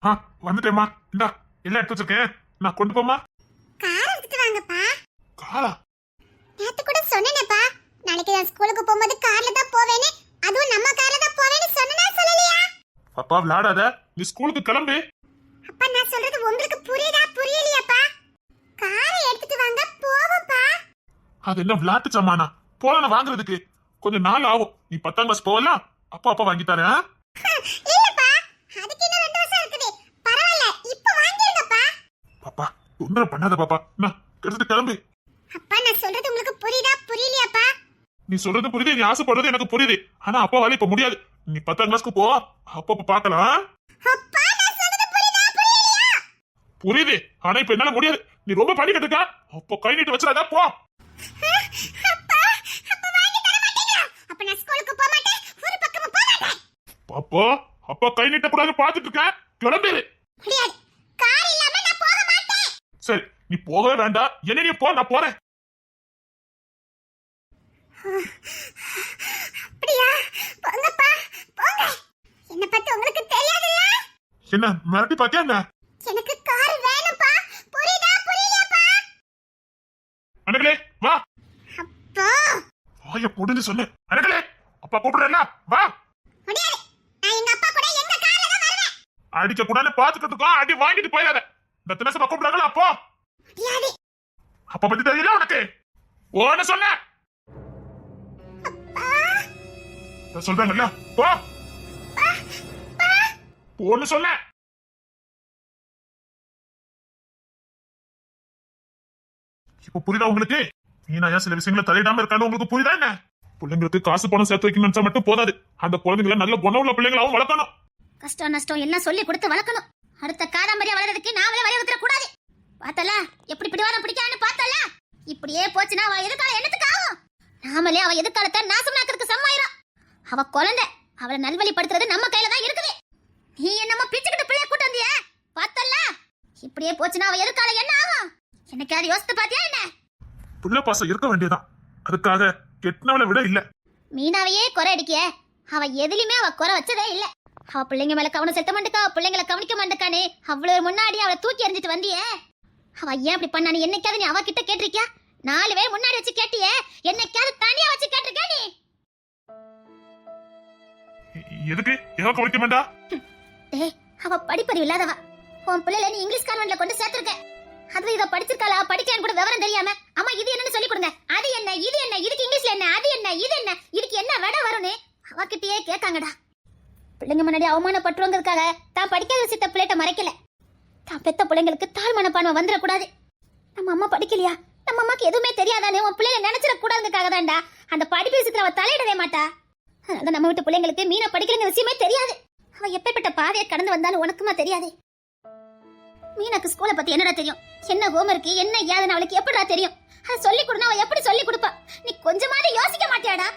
வந்துட்டேம்மா. இந்தா எல்லாம் எடுத்து வச்சிருக்கேன், நான் கொண்டு போமா. கார் எடுத்துட்டு வாங்கப்பா. காரா? நேத்து கூட சொன்னேனேப்பா, நாளைக்கு நான் ஸ்கூலுக்கு போகும்போது கார்ல தான் போவேன்னு. அதுவும் நம்ம கார்ல தான் போவேன்னு சொன்னனா சொல்லலையா? பாப்பா விளையாடாத, நீ ஸ்கூலுக்கு கிளம்பு. அப்பா நான் சொல்றது உங்களுக்கு புரியுதா புரியலையாப்பா? காரை எடுத்துட்டு வாங்க போவோம்ப்பா. அது என்ன விளையாட்டு சாமானா? போன வாங்குறதுக்கு கொஞ்சம் நாள் ஆகும். நீ 10ஆம் கிளாஸ் போகலாம், அப்பா வாங்கி தரேன். இல்லப்பா, அதுக்கு இன்னும் 2 வருஷம் இருக்குது. பரவாயில்ல, இப்ப வாங்கிருங்கப்பா. பாப்பா தொந்தரவு பண்ணாத பாப்பா, நான் எடுத்துட்டு கிளம்பு. அப்பா நான் சொல்றது உங்களுக்கு புரியுதா புரியலையாப்பா? நீ சொல்றது புரியுது, நீ ஆசைப்படுறது எனக்கு புரியுது. ஆனா அப்பாவால இப்ப முடியாது. நீ 10ஆம் கிளாஸ்க்கு போ, அப்ப பாக்கலாம். அப்பா நான் சொல்றது புரியுதா புரியலையா? புரியுது, ஆனா இப்ப என்னால முடியாது. நீ ரொம்ப பண்ணிக்கிட்டு இருக்க. அப்போ கை நீட்டு வச்சிடாத, போ. அப்பா வாங்கி தர மாட்டீங்களா? அப்ப நான் ஸ்கூலுக்கு போக மாட்டேன், ஒரு பக்கமும் போக மாட்டேன். பாப்பா அப்பா கை நீட்ட கூடாது பாத்துட்டு இருக்க, கிளம்பிடு. முடியாது, கார் இல்லாம நான் போக மாட்டேன். சரி நீ போகவே வேண்டாம், என்ன நீ போ, நான் போறேன். அப்படியா? போங்கப்பா போங்க. என்ன பத்தி உங்களுக்கு தெரியாதுல்ல? என்ன மிரட்டி பாத்தியா என்ன? எனக்கு கார் வேணும்ப்பா, புரியுதா புரியலையாப்பா? அண்ணகளே வா. அப்பா வாய போடுன்னு சொல்லு. அண்ணகளே அப்பா கூப்பிடுறேன்ல, வா. முடியாது, நான் எங்க அப்பா கூட எங்க கார்ல தான் வருவேன். அடிக்க கூடாது பாத்துக்கிட்டு இருக்கோம், அடி வாங்கிட்டு போயிடாத. இந்த தினசமா கூப்பிடுறாங்களா அப்போ? முடியாது. அப்பா பத்தி தெரியல உனக்கு? ஓன்னு சொன்ன சொல்றாங்கல்ல, போ போன்னு சொன்ன. இப்ப புரியுதா உங்களுக்கு? நீனா சில விஷயங்களை தலையிடாம இருக்கான்னு உங்களுக்கு புரியுதா என்ன? பிள்ளைங்களுக்கு காசு பணம் சேர்த்து வைக்கணும்னு நினைச்சா மட்டும் போதாது, அந்த குழந்தைங்களை நல்ல குணம் உள்ள பிள்ளைங்களாவும் வளர்க்கணும். கஷ்டம் நஷ்டம் எல்லாம் சொல்லி கொடுத்து வளர்க்கணும். அடுத்த காதாம்பரியா வளர்றதுக்கு நாமளே வலியுறுத்த கூடாது. பார்த்தல எப்படி பிடிவாதம் பிடிக்கான்னு பார்த்தல. இப்படியே போச்சுன்னா அவ எதிர்காலம் என்னத்துக்கு ஆகும்? நாமளே அவ எதிர்காலத்தை நாசமாக்கிறதுக்கு சம்மாயிரும். அவ குழந்தை, அவளை நல்வழிப்படுத்துறது நம்ம கையில தான் இருக்குது. நீ என்னமா பிச்சுக்கிட்டு பிள்ளைய கூட்டு வந்திய? பார்த்தல இப்படியே போச்சுன்னா அவ எதிர்காலம் என்ன ஆகும்? என்னைக்காவது யோசித்து பாத்தியா என்ன? புள்ள பாசம் இருக்க வேண்டியதான், அதுக்காக கெட்டினவளை விட இல்ல. மீனாவையே குறை அடிக்கிய, அவ எதுலயுமே அவ குறை வச்சதே இல்ல. அவ பிள்ளைங்க மேல கவனம் செலுத்த மாட்டேக்கா, பிள்ளைங்களை கவனிக்க மாட்டேக்கானே அவ்வளவு முன்னாடி அவளை தூக்கி எறிஞ்சிட்டு வந்தியே. அவ ஏன் அப்படி பண்ணானு என்னைக்காவது நீ அவ கிட்ட கேட்டிருக்கியா? 4 பேர் முன்னாடி வச்சு கேட்டியே, என்னைக்காவது தனியா வச்சு கேட்டிருக்கியா நீ? எதுக்கு ஏன் கவனிக்க வேண்டாம்? டேய், அவ படிப்பறிவு இல்லாதவ. உன் பிள்ளைல நீ இங்கிலீஷ் கான்வென்ட்ல கொண்டு சேர்த்திருக்க. அது இத படிச்சிருக்காளா படிக்கலன்னு கூட விவரம் தெரியாம அம்மா இது என்னன்னு சொல்லி கொடுங்க, அது என்ன இது என்ன, இதுக்கு இங்கிலீஷ்ல என்ன, அது என்ன இது என்ன, இதுக்கு என்ன விட வரும்னு அவகிட்டயே கேட்காங்கடா. பிள்ளைங்க முன்னாடி அவமானப்பட்டுறவங்களுக்காக தான் படிக்காத விஷயத்த பிள்ளைகிட்ட மறைக்கல. தான் பெத்த பிள்ளைங்களுக்கு தாழ் மனப்பான்மை வந்துடக்கூடாது. நம்ம அம்மா படிக்கலையா, நம்ம அம்மாக்கு எதுவுமே தெரியாதானே உன் பிள்ளைல நினைச்சிடக்கூடாதுக்காக தான்டா அந்த படிப்பு விஷயத்துல அவ தலையிடவே மாட்டா. அதனால நம்ம வீட்டு பிள்ளைங்களுக்கு மீனா படிக்கலங்கிற விஷயமே தெரியாது. அவ எப்பேற்பட்ட பாதையை கடந்து வந்தாலும் உனக்குமா தெரியாது? மீனாக்கு ஸ்கூலை பத்தி என்னடா தெரியும்? என்ன ஹோம்வொர்க் என்ன ஏதுன்னு அவளுக்கு எப்படிடா தெரியும்? அதை சொல்லி கொடுனா அவ எப்படி சொல்லி கொடுப்பா? நீ கொஞ்சமாவது யோசிக்க மாட்டியாடா?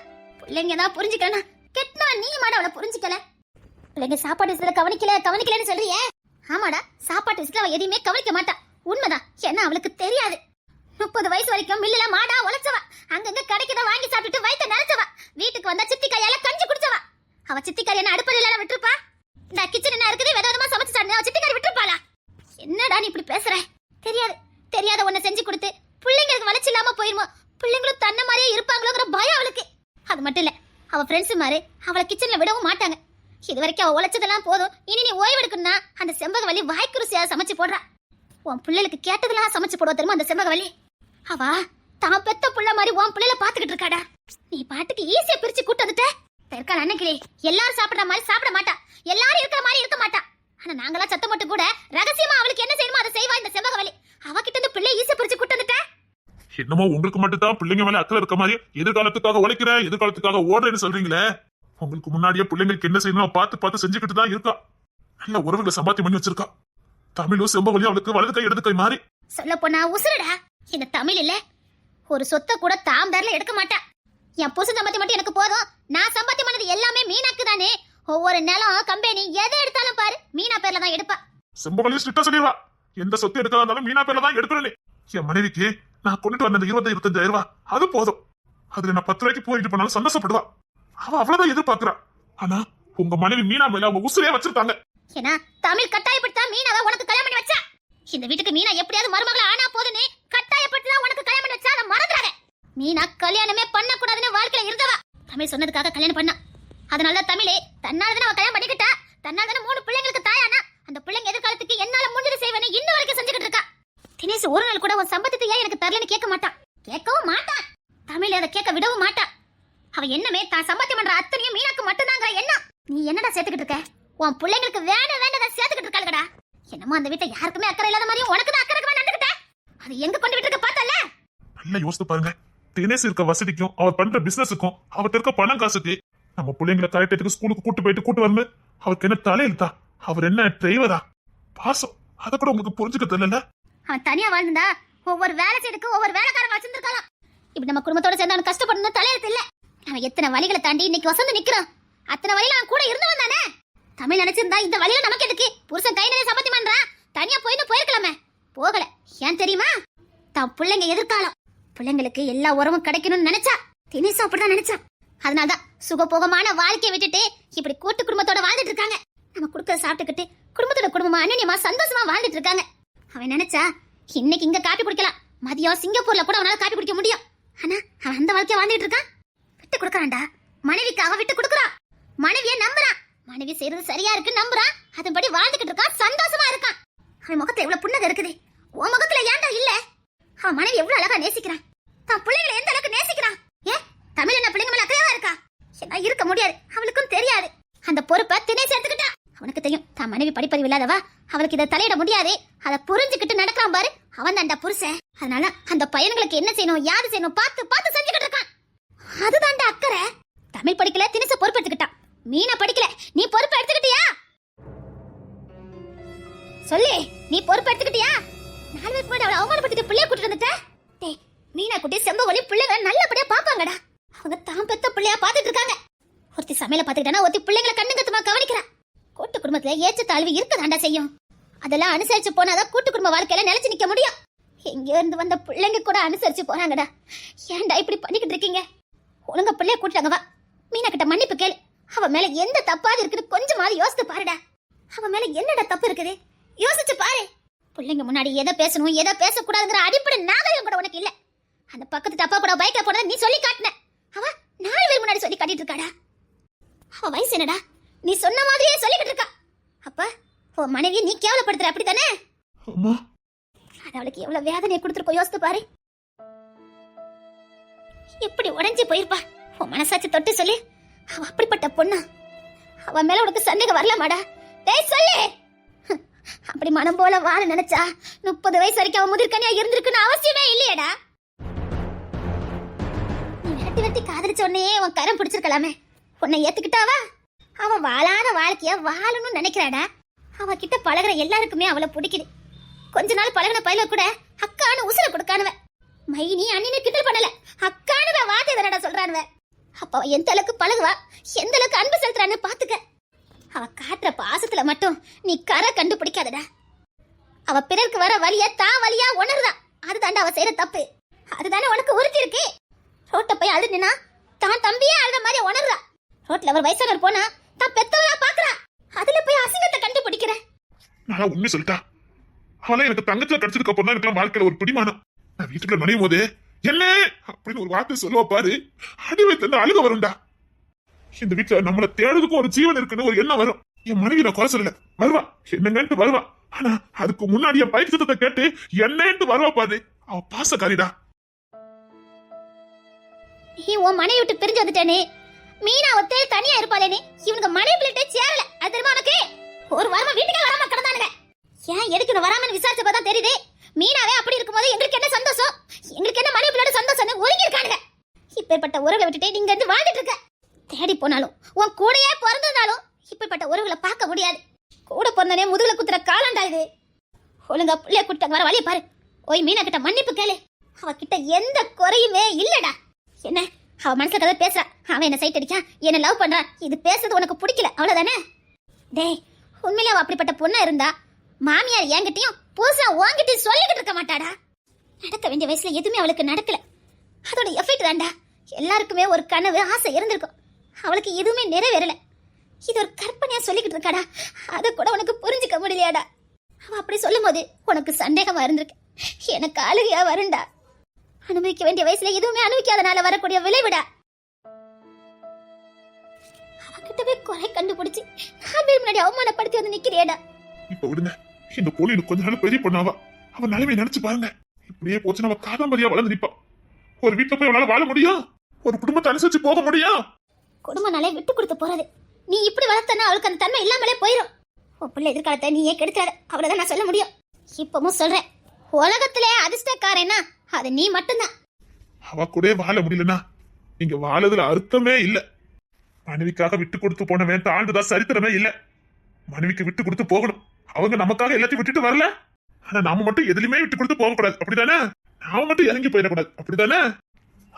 பிள்ளைங்க தான் புரிஞ்சுக்கணும், கெட்டவா நீ மாட அவளை புரிஞ்சுக்கல. பிள்ளைங்க சாப்பாடு விஷயத்துல கவனிக்கலன்னு சொல்றியே. ஆமாடா, சாப்பாட்டு விஷயத்துல அவ எதையுமே கவனிக்க மாட்டா, உண்மைதான். ஏன்னா அவளுக்கு தெரியாது. 30 வயசு வரைக்கும் மில்லுல மாடா உழைச்சவா, அங்கங்க கடைக்குதான் வாங்கி சாப்பிட்டுட்டு வயிற்று நினைச்சவா, வீட்டுக்கு வந்தா சித்தி கையால கஞ்சி குடிச்சவா. அவ சித்திக்காரி என்ன அடுப்படி இல்லாத விட்டுருப்பா? இந்த கிச்சன் என்ன இருக்குது விதவிதமா சமைச்சு சாப்பிடு, அவ சித்திக்காரி விட்டுருப்பாளா? என்னடா நீ இப்படி பேசுற? தெரியாத ஒன்ன செஞ்சு கொடுத்து பிள்ளைங்களுக்கு வளர்ச்சி இல்லாம போயிருமோ, பிள்ளைங்களும் தன்ன மாதிரியே இருப்பாங்களோங்கிற பயம் அவளுக்கு. அது மட்டும் இல்ல, அவ ஃப்ரெண்ட்ஸ் மாதிரி அவளை கிச்சன்ல விடவும் மாட்டாங்க. இது வரைக்கும் அவ உழைச்சதெல்லாம் போதும், இனி நீ ஓய்வு எடுக்கணும்னா அந்த செம்பகவல்லி வாய்க்கு ருசியா சமைச்சு போடுறா. உன் பிள்ளைகளுக்கு கேட்டதெல்லாம் சமைச்சு போடுவா தெரியுமா அந்த செம்பகவல்லி? அவ தான் பெத்த புள்ள மாதிரி உன் பிள்ளைல பாத்துக்கிட்டு இருக்காடா. நீ பாட்டுக்கு ஈஸியா பிரிச்சு கூட்டு வந்துட்ட. தற்கால அன்னைக்கு எல்லாரும் சாப்பிடுற மாதிரி சாப்பிட மாட்டா, எல்லாரும் இருக்கிற மாதிரி இருக்க மாட்டா. ஆனா நாங்களாம் சத்தம் மட்டும் கூட ரகசியமா அவளுக்கு என்ன செய்யணுமோ அதை செய்வா இந்த செம்பகவல்லி. அவகிட்ட இருந்து பிள்ளை ஈஸியா பிரிச்சு கூட்டு வந்துட்ட. என்னமோ உங்களுக்கு மட்டும் தான் பிள்ளைங்க மேல அக்கறை இருக்க மாதிரி எதிர்காலத்துக்காக உழைக்கிறேன் எதிர்காலத்துக்காக ஓடுறேன்னு சொல்றீங்களே. உங்களுக்கு முன்னாடியே பிள்ளைங்களுக்கு என்ன செய்யணும் பார்த்து செஞ்சுக்கிட்டு தான் இருக்கா. நல்ல உறவுகளை சம்பாத்தியம் பண்ணி வச்சிருக்கா. தமிழும் செம்பகவலியும் அவளுக்கு வலது கை இடது கை மாறி. சொல்ல போனா உசுரடா இந்த தமிழ் இல்ல, ஒரு சொத்தை கூட தாம் பேர்ல எடுக்க மாட்டா. என் புருஷன் சம்பாத்தியம் மட்டும் எனக்கு போதும், நான் சம்பாத்தியம் பண்ணது எல்லாமே மீனாக்கு தானே. ஒவ்வொரு நிலம் கம்பெனி எதை எடுத்தாலும் பாரு மீனா பேர்ல தான் எடுப்பா. செம்பகவலியும் ஸ்ட்ரிக்டா சொல்லிடுவா, எந்த சொத்து எடுக்கிறதா இருந்தாலும் மீனா பேர்ல தான் எடுக்கணும். என் மனைவிக்கு நான் கொண்டுட்டு வந்த 20-25 ரூபாய் அது போதும், அதுல நான் 10 ரூபாய்க்கு போயிட்டு போனாலும் சந்தோஷப்படுவா. அவ அவ்வளவுதான் எதிர்பார்க்கிறா. ஆனா உங்க மனைவி மீனா மேல அவங்க உசுரே வச்சிருக்காங்க. ஏன்னா தமிழ் கட்டாயப்படுத்தா மீனாவை உனக்கு கல்யாணம் பண்ணி வச்சா. இந்த வீட்டுக்கு மீனா எப்படியாவது மருமகளா ஆனா போதுன்னு கட்டாயப்படுத்தா உனக்கு கல்யாணம் பண்ணி வச்சா. அதை மறந்துடாத. மீனா கல்யாணமே பண்ணக்கூடாதுன்னு வாழ்க்கையில இருந்தவா. தமிழ் சொன்னதுக்காக கல்யாணம் பண்ணா. அதனால தமிழே தன்னாலதான் அவ கல்யாணம் பண்ணிக்கிட்டா. தன்னாலதான 3 பிள்ளைங்களுக்கு தாயானா. அந்த பிள்ளைங்க எதிர்காலத்துக்கு என்னால முடிஞ்சது செய்வேன்னு இன்ன வரைக்கும் செஞ்சுக்கிட்டு இருக்கா. தினேஷ் ஒரு நாள் கூட உன் சம்பந்தத்தை ஏன் எனக்கு தரலன்னு கேட்க மாட்டான். கேட்கவும் மாட்டான். தமிழ் அதை கேட்க விடவும் மாட்டான். அவ என்னமே தான் சம்பாத்தியம் பண்ற அத்தனையும் மீனாக்கு மட்டும்தாங்கிற எண்ணம். நீ என்னடா சேர்த்துக்கிட்டு இருக்க? உன் பிள்ளைங்களுக்கு வேண்டதை சேர்த்துக்கிட்டு இருக்காளுடா. என்னமோ அந்த வீட்டை யாருக்குமே அக்கறை இல்லாத மாதிரியும் உனக்கு தான் அக்கறை நடந்துக்கிட்ட. அது எங்க கொண்டு விட்டு இருக்க பார்த்தல. நல்லா யோசித்து பாருங்க. தினேஷ் இருக்க வசதிக்கும் அவர் பண்ற பிசினஸுக்கும் அவர்கிட்ட இருக்க பணம் காசுக்கு நம்ம பிள்ளைங்களை கரெக்டாக ஸ்கூலுக்கு கூட்டு வரணும். அவருக்கு என்ன தலையெழுத்தா? அவர் என்ன டிரைவரா? பாசம் அதை கூட உங்களுக்கு புரிஞ்சுக்க தெரியல. அவன் தனியா வாழ்ந்தா ஒவ்வொரு வேலை செய்யறதுக்கு ஒவ்வொரு வேலைக்காரங்க வச்சிருந்திருக்கலாம். இப்ப நம்ம குடும்பத்தோட சேர்ந்து அவன் கஷ்டப்படணும் தலையெழுத்து இல்ல. அவன் எத்தனை வழிகளை தாண்டி இன்னைக்கு வசந்து நிக்கிறான். அத்தனை வழியில அவன் கூட இருந்தவன் தானே. தமிழ் நினைச்சிருந்தா இந்த வழியில நமக்கு எதுக்கு? புருஷன் கை நிறைய சம்பாத்தியம் பண்றான். தனியா போயிருக்கலாமே. போகல. ஏன் தெரியுமா? தான் பிள்ளைங்க எதிர்காலம். பிள்ளைங்களுக்கு எல்லா உறவும் கிடைக்கணும்னு நினைச்சா. தினேஷ் அப்படிதான் நினைச்சான். அதனாலதான் சுகபோகமான வாழ்க்கையை விட்டுட்டு இப்படி கூட்டு குடும்பத்தோட வாழ்ந்துட்டு இருக்காங்க. நம்ம குடுக்க சாப்பிட்டுக்கிட்டு குடும்பத்தோட குடும்பமா அன்னியமா சந்தோஷமா வாழ்ந்துட்டு இருக்காங்க. அவன் நினைச்சா இன்னைக்கு இங்க காப்பி குடிக்கலாம், மதியம் சிங்கப்பூர்ல கூட அவனால காப்பி குடிக்க முடியும். ஆனா அவன் அந்த வாழ்க்கைய வாழ்ந்துட்டு இருக்கான். விட்டு கொடுக்கறான்டா. மனைவிக்காக விட்டு கொடுக்கறான். மனைவியை நம்புறான். மனைவி செய்யறது சரியா இருக்கு நம்புறான். அதன்படி வாழ்ந்துகிட்டு இருக்கான். சந்தோஷமா இருக்கான். அவன் முகத்துல எவ்வளவு புன்னகை இருக்குது. உன் முகத்துல ஏன்டா இல்ல? அவன் மனைவி எவ்வளவு அழகா நேசிக்கிறான். தான் பிள்ளைகளை எந்த அளவுக்கு நேசிக்கிறான். தமிழ் என்ன பிள்ளைங்க மேல அக்கறையா இருக்கா? என்ன இருக்க முடியாது. அவளுக்கும் தெரியாது. அந்த பொறுப்பை தினேஷ் எடுத்துக்கிட்டா. அவனுக்கு தெரியும் தான் மனைவி படிப்பறிவு இல்லாதவா. அவளுக்கு இதை தலையிட முடியாது. அதை புரிஞ்சுக்கிட்டு நடக்கிறான் பாரு. அவன் தான்டா புருஷன். அதனால அந்த பையன்களுக்கு என்ன செய்யணும் யாது செய்யணும் பார்த்து பார்த்து செஞ்சுக்கிட்டு இருக்கான். அதுதான்டா அக்கறை. தமிழ் படிக்கல, தினேஷ பொறுப்பு எடுத்துக்கிட்டான். மீனா படிக்கல, நீ பொறுப்பு எடுத்துக்கிட்டியா? சொல்லு, நீ பொறுப்பு எடுத்துக்கிட்டியா? 4 பேருக்கு முன்னாடி அவளை அவமானப்படுத்திட்டு பிள்ளைய கூட்டிட்டு வந்துட்ட. டேய், மீனா குட்டி செம்பவொலி பிள்ளைங்க நல்லபடியா பாப்பாங்கடா. அவங்க தான் பெத்த பிள்ளையா பாத்துட்டு இருக்காங்க. ஒருத்தி சமையல பாத்துக்கிட்டானா ஒருத்தி பிள்ளைங்களை கண்ணுங்கத்துமா கவனிக்கிறா. கூட்டு குடும்பத்துல ஏற்ற தாழ்வு இருக்கதாண்டா செய்யும். அதெல்லாம் அனுசரிச்சு போனாதான் கூட்டு குடும்ப வாழ்க்கையில நிலைச்சு நிக்க முடியும். எங்க இருந்து வந்த பிள்ளைங்க கூட அனுசரிச்சு போறாங்கடா. ஏன்டா இப்படி பண்ணிக்கிட்டு இருக்கீங்க? ஒழுங்கா பிள்ளைய கூட்டிட்டாங்க வா. மீனா கிட்ட மன்னிப்பு கேளு. அவ மேல எந்த தப்பாது இருக்குன்னு கொஞ்சமாவது யோசித்து பாருடா. அவ மேல என்னடா தப்பு இருக்குது யோசிச்சு பாரு. பிள்ளைங்க முன்னாடி எதை பேசணும் எதை பேசக்கூடாதுங்கிற அடிப்படை நாகரிகம் கூட உனக்கு இல்ல. அந்த பக்கத்து தப்பா கூட பைக்ல போனதை நீ சொல்லி காட்டின. அவ 4 பேர் முன்னாடி சொல்லி காட்டிட்டு இருக்காடா. அவ வயசு என்னடா? நீ சொன்ன மாதிரியே சொல்லிக்கிட்டு இருக்கா. அப்ப உன் மனைவியை நீ கேவலப்படுத்துற அப்படித்தானே? அது அவளுக்கு எவ்வளவு வேதனையை கொடுத்துருக்கோ யோசித்து பாரு. எப்படி உடைஞ்சு போயிருப்பா. உன் மனசாட்சி தொட்டு சொல்லு. அவ அப்படிப்பட்ட பொண்ணா? அவ மேல உனக்கு சந்தேகம் வரலாமாடா? டேய் சொல்லு. அப்படி மனம் போல வாழ நினைச்சா 30 வயசு வரைக்கும் அவன் முதிர்கனியா இருந்திருக்குன்னு அவசியமே இல்லையடா. நீ வெட்டி காதலிச்ச உடனே உன் கரம் பிடிச்சிருக்கலாமே. உன்னை ஏத்துக்கிட்டாவா? அவன் வாழாத வாழ்க்கைய வாழணும்னு நினைக்கிறாடா. அவ கிட்ட பழகுற எல்லாருக்குமே அவளை பிடிக்குது. கொஞ்ச நாள் பழகின பையில கூட அக்கான்னு உசுர கொடுக்கானுவ. மைனி அண்ணின்னு கிண்டல் பண்ணல, அக்கானுவ வார்த்தை தானடா சொல்றானுவ. அப்ப அவ எந்த அளவுக்கு பழகுவா, எந்த அளவுக்கு அன்பு செலுத்துறான்னு பாத்துக்க. அவ காட்டுற பாசத்துல மட்டும் நீ கரை கண்டுபிடிக்காதடா. அவ பிறருக்கு வர வழிய தான் வழியா உணர்றா. அதுதாண்டா அவ செய்யற தப்பு. அதுதானே உனக்கு உறுதி இருக்கு. ரோட்ட போய் அழுதுனா தான் தம்பியே அழுத மாதிரி உணர்றா. ரோட்ல ஒரு வயசானவர் போனா தான் பெத்தவரா பாக்குறா. அதுல போய் அசிங்கத்தை கண்டுபிடிக்கிற. நான் உண்மை சொல்லிட்டா. அவளை எனக்கு தங்கத்துல கிடைச்சதுக்கு அப்புறம் தான் எனக்கு வாழ்க்கையில ஒரு பிடிமானம். நான் வீட்டுக்குள்ள நுழையும் போது என்ன அப்படின்னு ஒரு வார்த்தை சொல்லுவா பாரு, அடி வைத்து அழுக வரும்டா. இந்த வீட்டுல நம்மள தேடுறதுக்கும் ஒரு ஜீவன் இருக்குன்னு ஒரு எண்ணம் வரும். என் மனைவி நான் குறை சொல்லல, வருவா என்னங்கன்ட்டு வருவா. ஆனா அதுக்கு முன்னாடி என் பயிற்சி சத்தத்தை கேட்டு என்னன்ட்டு வருவா பாரு. அவ பாசக்காரிடா. நீ உன் மனைவி விட்டு பிரிஞ்சு வந்துட்டேனே. மீனா ஒத்தே தனியா இருப்பாளேனே. இவனுக்கு மனைவி பிள்ளைட்டே சேரல. அது தெரியுமா உனக்கு? ஒரு வாரமா வீட்டுக்கே வராம கிடந்தானுங்க. ஏன் எதுக்கு வராமன்னு விசாரிச்ச பார்த்தா தெரியுது. மீனாவே அப்படி இருக்கும்போது எங்களுக்கு என்ன சந்தோஷம், எங்களுக்கு என்ன மனைவி பிள்ளையோட சந்தோஷம்னு ஒதுங்கி இருக்கானுங்க. இப்பேற்பட்ட உறவுகளை விட்டுட்டு நீங்க இருந்து வாழ்ந்துட்டு இருக்க. தேடி போனாலும் உன் கூடயே பிறந்ததாலும் இப்பேற்பட்ட உறவுகளை பார்க்க முடியாது. கூட பிறந்தனே முதுகுல குத்துற காலண்டா இது. ஒழுங்கா பிள்ளைய கூட்டாங்க வர வழிய பாரு. ஓய் மீனா கிட்ட மன்னிப்பு கேளு. அவகிட்ட எந்த குறையுமே இல்லடா. என்ன அவ மனசுல கதை பேசுறா. அவன் என்ன சைட் அடிக்கான், என்ன லவ் பண்றான். இது பேசுறது உனக்கு பிடிக்கல அவ்வளவுதானே? டேய், உண்மையில அவ அப்படிப்பட்ட பொண்ணா இருந்தா மாமியார் என்கிட்டயும் புதுசா உன்கிட்டயும் சொல்லிக்கிட்டு இருக்க மாட்டாடா. நடக்க வேண்டிய வயசுல எதுவுமே அவளுக்கு நடக்கல. அதோட எஃபெக்ட் தான்டா. எல்லாருக்குமே ஒரு கனவு ஆசை இருந்திருக்கும். அவளுக்கு எதுவுமே நிறைவேறல. இது ஒரு கற்பனையா சொல்லிக்கிட்டு இருக்காடா. அத கூட உனக்கு புரிஞ்சுக்க முடியலையாடா. அவ அப்படி சொல்லும் போது உனக்கு சந்தேகமா இருந்திருக்கு. எனக்கு அழுகையா வருண்டா. அனுபவிக்க வேண்டிய வயசுல எதுவுமே அனுபவிக்காதனால வரக்கூடிய விளைவிடா. அவகிட்ட போய் குறை கண்டுபிடிச்சு நான் போய் முன்னாடி அவமானப்படுத்தி வந்து நிக்கிறியேடா. இப்ப விடுங்க, இந்த பொண்ணு இன்னும் கொஞ்ச நாள் பெரிய பொண்ணாவா. அவன் நிலைமை நினைச்சு பாருங்க. இப்படியே போச்சு நம்ம காதம்பரியா வளர்ந்து நிப்பா. ஒரு வீட்டுல போய் அவளால வாழ முடியும்? ஒரு குடும்பத்தை அனுசரிச்சு போக முடியும்? குடும்பனாலே விட்டு கொடுத்து போறது. நீ இப்படி வளர்த்தனா அவளுக்கு அந்த தன்மை இல்லாமலே போயிடும். உன் பிள்ளை எதிர்காலத்தை நீயே கெடுக்காத. அவ்வளவுதான் நான் சொல்ல முடியும். இப்பவும் சொல்றேன், உலகத்திலே அதிர்ஷ்டக்காரனா அது நீ மட்டும்தான். அவ கூட வாழ முடியலனா இங்க வாழதுல அர்த்தமே இல்ல. மனைவிக்காக விட்டு கொடுத்து போனவன் தாழ்ந்துதான் சரித்திரமே இல்ல. மனைவிக்கு விட்டு கொடுத்து போகணும். அவங்க நமக்காக எல்லாத்தையும் விட்டுட்டு வரல. ஆனா நாம மட்டும் எதுலயுமே விட்டு கொடுத்து போக கூடாது, அப்படிதானே? நாம மட்டும் இறங்கி போயிடக்கூடாது, அப்படிதானே?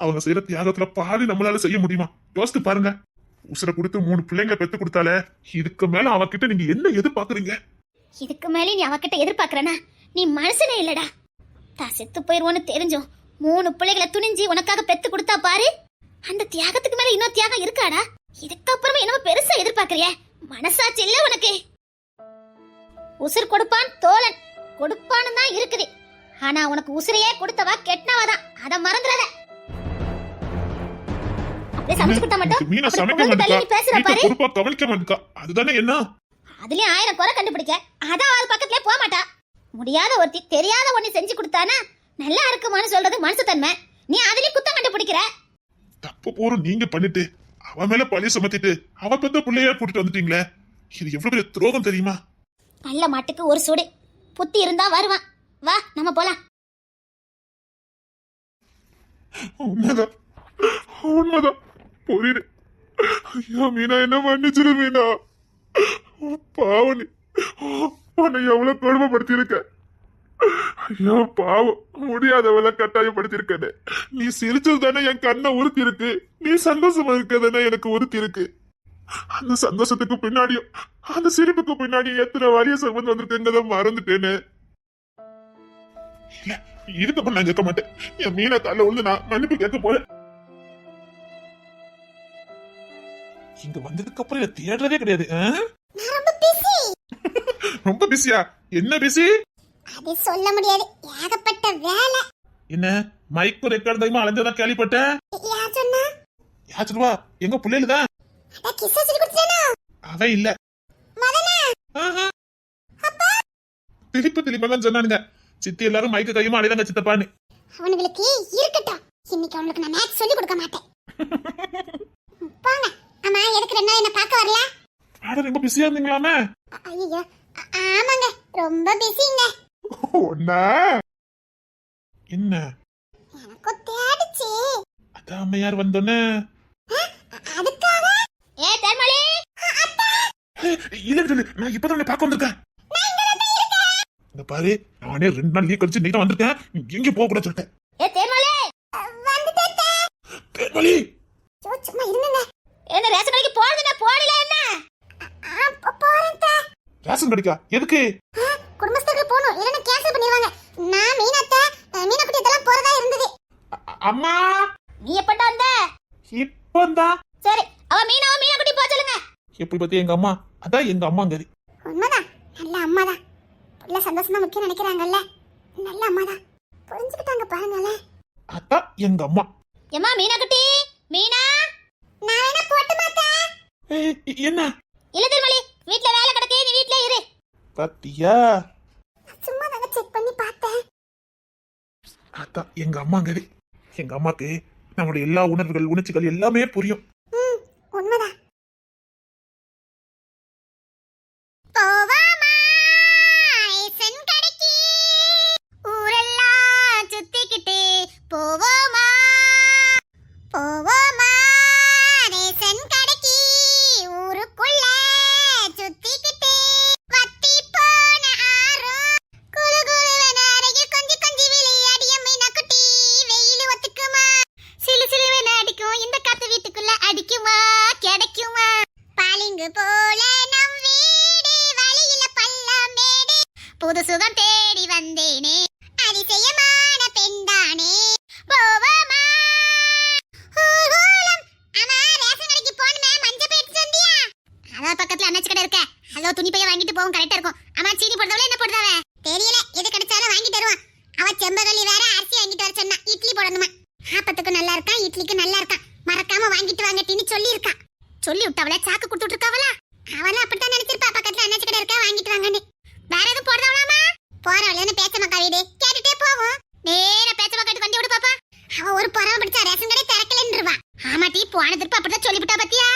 அவங்க செய்யற தியாகத்துல பாதி நம்மளால செய்ய முடியுமா? யோசித்து பாருங்க. உசுர கொடுத்து 3 பிள்ளைங்க பெத்து கொடுத்தால இதுக்கு மேல அவகிட்ட நீங்க என்ன எதிர்பார்க்கறீங்க? இதுக்கு மேலே நீ அவகிட்ட எதிர்பார்க்கறனா நீ மனுஷனே இல்லடா. தான் செத்து போயிருவோன்னு தெரிஞ்சும் 3 பிள்ளைகளை துணிஞ்சு உனக்காக பெத்து கொடுத்தா பாரு. அந்த தியாகத்துக்கு மேல இன்னொரு தியாகம் இருக்காடா? இதுக்கப்புறமா என்னமோ பெருசா எதிர்பார்க்கறிய? மனசாட்சி இல்ல உனக்கு? உசுர் கொடுப்பான் தோழன் கொடுப்பான்னு தான் இருக்குது. ஆனா உனக்கு உசுரையே கொடுத்தவா கெட்டனவாதான். அத மறந்துடாத. அப்படியே சமைச்சு கொடுத்தா மட்டும் மீனா சமைக்க பேசுற பாரு. பொறுப்பா கவனிக்க மாட்டா. அதுதானே என்ன? அதுலயும் 1000 குறை கண்டுபிடிக்க அதான் அவள் பக்கத்திலே போக மாட்டா. முடியாத ஒருத்தி தெரியாத ஒண்ணு செஞ்சு கொடுத்தானா நல்லா இருக்குமான்னு சொல்றது மனசுத்தன்மை. நீ அதுலயும் குத்தம் கண்டுபிடிக்கிற. தப்பு போற நீங்க பண்ணிட்டு அவ மேல பழி சுமத்திட்டு அவ பெத்த பிள்ளையா கூட்டிட்டு வந்துட்டீங்களே. இது எவ்வளவு பெரிய துரோகம் தெரியுமா? நல்ல மாட்டுக்கு ஒரு சூடு. புத்தி இருந்தா வருவான். வா நம்ம போலாம். உண்மைதான், உண்மைதான், புரியுது. ஐயா மீனா, என்ன மன்னிச்சிரு மீனா. பாவனி உன்னை எவ்வளவு கொடுமைப்படுத்தி இருக்க. ஐயோ பாவம், முடியாதவள கட்டாயப்படுத்திருக்கேன். நீ சிரிச்சது தானே என் கண்ணை உறுத்தி இருக்கு. நீ சந்தோஷமா இருக்கதானே எனக்கு உறுத்தி இருக்கு. அந்த சந்தோஷத்துக்கு பின்னாடியும் அந்த சிரிப்புக்கு பின்னாடியும் எத்தனை வலிய சம்பந்தம் வந்திருக்குங்கிறத மறந்துட்டேன்னு. இல்ல, இதுக்கப்புறம் நான் கேட்க மாட்டேன். என் மீனை கால விழுந்து நான் மன்னிப்பு கேட்க போறேன். இங்க வந்ததுக்கு அப்புறம் இதை தேடுறதே கிடையாது. ரொம்ப பிஸியா? என்ன பிஸி? அது சொல்ல முடியாது. ஏகப்பட்ட வேலை. என்ன மைக்கு ரெக்கார்ட் தைமா அலைஞ்சதா கேள்விப்பட்டேன். யார் சொன்னா? யார் சொல்லுவா? எங்க புள்ளையிலதான். அட கிஸ்ஸ சொல்லி கொடுத்தேனா? அவ இல்ல. மதனா? அப்பா திருப்பி தான் சொன்னானுங்க. சித்தி எல்லாரும் மைக்கு கையுமா அலைதாங்க சித்தப்பான்னு. அவனுங்களுக்கு இருக்கட்டும். இன்னைக்கு அவனுக்கு நான் மேக்ஸ் சொல்லி கொடுக்க மாட்டேன். போங்க. அம்மா எதுக்கு 2 நாள் என்ன பார்க்க வரல? ஆட ரொம்ப பிஸியா இருந்தீங்களாமே. ஐயோ ஆமாங்க, ரொம்ப பிஸிங்க. ஒண்ணா என்ன எனக்கு தேடிச்சு. அதான் அம்மையார் வந்தோன்னே அதுக்காக. ஏ தேர்மலி. இல்ல இல்ல, நான் இப்பதான் உன்னை பார்க்க வந்திருக்கேன். இந்த பாரு, நானே 2 நாள் லீவ் கழிச்சு நீங்க வந்திருக்கேன். எங்க போக கூட சொல்லிட்டேன். ஏ தேர்மலி வந்துட்டேன். தேர்மலி சும்மா இருங்க. என்ன ரேஷன் கடைக்கு போறதுன்னா போடல என்ன? போறேன். ரேஷன் கடைக்கா? எதுக்கு? குடும்பஸ்தர்கள் போணும், இல்லனா கேன்சல் பண்ணிடுவாங்க. நான் மீனாட்ட மீனாக்குட்டி இதெல்லாம் போறதா இருந்தது. அம்மா நீ எப்படா வந்த? இப்பதான். சரி, அவ மீனாக்குட்டி போ சொல்லுங்க. எப்படி பத்தி எங்க அம்மா? அதான் எங்க அம்மாங்கறி. உண்மைதான், நல்ல அம்மாதான். புள்ள சந்தோஷமா முக்கியம் நினைக்கிறாங்கல்ல, நல்ல அம்மாதான். புரிஞ்சுக்கிட்டாங்க பாருங்களே. அதான் எங்க அம்மா. ஏமா மீனாக்குட்டி, மீனா நான் என்ன போட்டு மாட்டா? என்ன? இல்ல திருமலி, வீட்ல வேலை கிடக்கே, நீ வீட்ல இரு. பாத்தியா? சும்மா தாங்க செக் பண்ணி பார்த்தேன். அதான் எங்க அம்மாங்கறி. எங்க அம்மாக்கு நம்மளுடைய எல்லா உணர்வுகள் உணர்ச்சிகள் எல்லாமே புரியும். உண்மைதான். போவாமா ரேஷன் கடைக்கு, ஊரெல்லாம் சுத்திக்கிட்டு போவோமா, போவோமா ரேஷன் கடைக்கு, ஊருக்குள்ள சுத்திக்கிட்டு வத்தி போன ஆறும் குளு குளுவன அறையில் கொஞ்சி கொஞ்சி விளையாடிய மீனாக்குட்டி. வெயில் ஒத்துக்குமா? சிலு சிலுவன அடிக்கும் இந்த காத்து வீட்டுக்குள்ள அடிக்க போகவும் கரெக்டா இருக்கும். அம்மா சீனி போடுறவள என்ன போடுறவ தெரியல, எது கிடைச்சாலும் வாங்கிட்டு வருவான். அவ செம்பகல்லி வேற அரிசி வாங்கிட்டு வர சொன்னா, இட்லி போடணுமா. ஆப்பத்துக்கு நல்லா இருக்கா, இட்லிக்கு நல்லா இருக்கா, மறக்காம வாங்கிட்டு வாங்கட்டின்னு சொல்லி இருக்கா. சொல்லி விட்டவள சாக்கு கொடுத்துட்டு இருக்காவளா? அவளும் அப்படித்தான் நினைச்சிருப்பா, பக்கத்துல அண்ணாச்சி கடை இருக்கா வாங்கிட்டு வாங்கன்னு. வேற எதுவும் போடுறவளாமா? போறவள பேச்சமக்கா வீடு கேட்டுட்டே போவோம். நேர பேச்சமக்காட்டு வண்டி விடு பாப்பா. அவ ஒரு பொறவ பிடிச்சா ரேஷன் கடை திறக்கலன்றுவா. ஆமா டீ, போன திருப்ப அப்படிதான் சொல்லிவிட்டா பத்தியா.